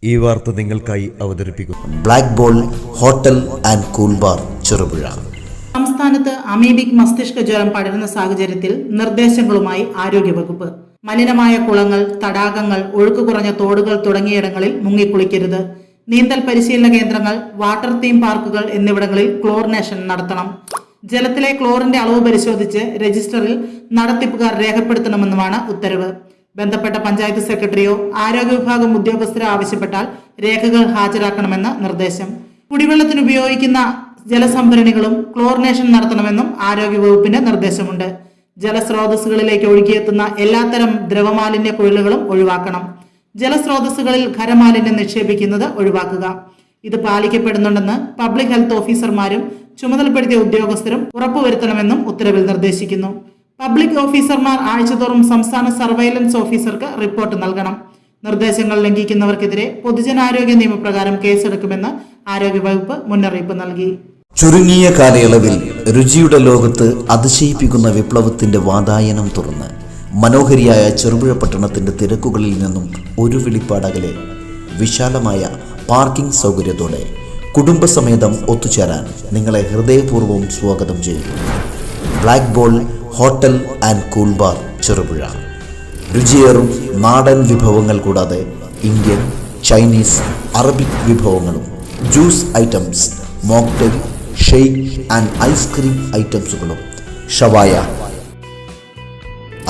ഈ വാർത്ത നിങ്ങൾക്കായി അവതരിപ്പിക്കുന്നു black ball hotel and cool bar Cherupuzha. സംസ്ഥാനത്ത് അമീബിക് മസ്തിഷ്ക ജ്വരം പടരുന്ന സാഹചര്യത്തിൽ നിർദ്ദേശങ്ങളുമായി ആരോഗ്യവകുപ്പ്. മലിനമായ കുളങ്ങൾ, തടാകങ്ങൾ, ഒഴുക്ക് കുറഞ്ഞ തോടുകൾ തുടങ്ങിയിടങ്ങളിൽ മുങ്ങിക്കുളിക്കരുത്. നീന്തൽ പരിശീലന കേന്ദ്രങ്ങൾ, വാട്ടർ തീം പാർക്കുകൾ എന്നിവിടങ്ങളിൽ ക്ലോറിനേഷൻ നടത്തണം. ജലത്തിലെ ക്ലോറിന്റെ അളവ് പരിശോധിച്ച് രജിസ്റ്ററിൽ നടത്തിപ്പുകാർ രേഖപ്പെടുത്തണമെന്നുമാണ് ഉത്തരവ്. ബന്ധപ്പെട്ട പഞ്ചായത്ത് സെക്രട്ടറിയോ ആരോഗ്യ വിഭാഗം ഉദ്യോഗസ്ഥരോ ആവശ്യപ്പെട്ടാൽ രേഖകൾ ഹാജരാക്കണമെന്ന് നിർദ്ദേശം. കുടിവെള്ളത്തിന് ഉപയോഗിക്കുന്ന ജലസംഭരണികളും ക്ലോറിനേഷൻ നടത്തണമെന്നും ആരോഗ്യവകുപ്പിന്റെ നിർദ്ദേശമുണ്ട്. ജലസ്രോതസ്സുകളിലേക്ക് ഒഴുകിയെത്തുന്ന എല്ലാത്തരം ദ്രവമാലിന്യ കുഴലുകളും ഒഴിവാക്കണം. ജലസ്രോതസ്സുകളിൽ ഖരമാലിന്യം നിക്ഷേപിക്കുന്നത് ഒഴിവാക്കുക. ഇത് പാലിക്കപ്പെടുന്നുണ്ടെന്ന് പബ്ലിക് ഹെൽത്ത് ഓഫീസർമാരും ചുമതലപ്പെടുത്തിയ ഉദ്യോഗസ്ഥരും ഉറപ്പുവരുത്തണമെന്നും ഉത്തരവിൽ നിർദ്ദേശിക്കുന്നു. പബ്ലിക് ഓഫീസർമാർ ആഴ്ചതോറും സംസ്ഥാന സർവൈലൻസ് ഓഫീസർക്ക് റിപ്പോർട്ട് നൽകണം. നിർദ്ദേശങ്ങൾ ലംഘിക്കുന്നവർക്കെതിരെ പൊതുജനാരോഗ്യ നിയമപ്രകാരം കേസെടുക്കുമെന്ന് ആരോഗ്യവകുപ്പ് മുന്നറിയിപ്പ് നൽകി. ചുരുങ്ങിയ കാലയളവിൽ രുചിയുടെ ലോകത്ത് അതിശയിപ്പിക്കുന്ന വിപ്ലവത്തിന്റെ വാതായനം തുറന്ന് മനോഹരിയായ ചെറുപുഴ പട്ടണത്തിന്റെ തിരക്കുകളിൽ നിന്നും ഒരു വിളിപ്പാടകലെ വിശാലമായ പാർക്കിംഗ് സൗകര്യത്തോടെ കുടുംബസമേതം ഒത്തുചേരാൻ നിങ്ങളെ ഹൃദയപൂർവ്വം സ്വാഗതം ചെയ്യുന്നു. Black ball hotel and cool bar Cherupuzha. രുചിയേറും നാടൻ വിഭവങ്ങൾ കൂടാതെ ഇന്ത്യൻ, ചൈനീസ്, അറബിക് വിഭവങ്ങളും, juice items, mocktail, shake and ice cream ഐറ്റംസുകളും, ഷവായ,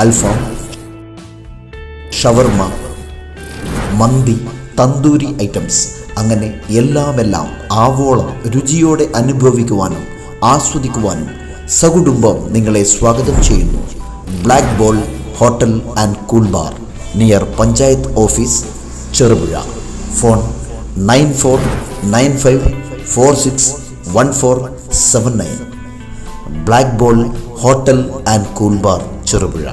അൽഫാം, ഷവർമ, മന്തി, തന്തൂരി ഐറ്റംസ്, അങ്ങനെ എല്ലാം ആവോളം രുചിയോടെ അനുഭവിക്കുവാനും ആസ്വദിക്കുവാനും സകുടുംബം നിങ്ങളെ സ്വാഗതം ചെയ്യുന്നു. Black ball hotel and cool bar, near panchayat office, Cherupuzha. Phone 9495461479. Black ball hotel and cool bar Cherupuzha.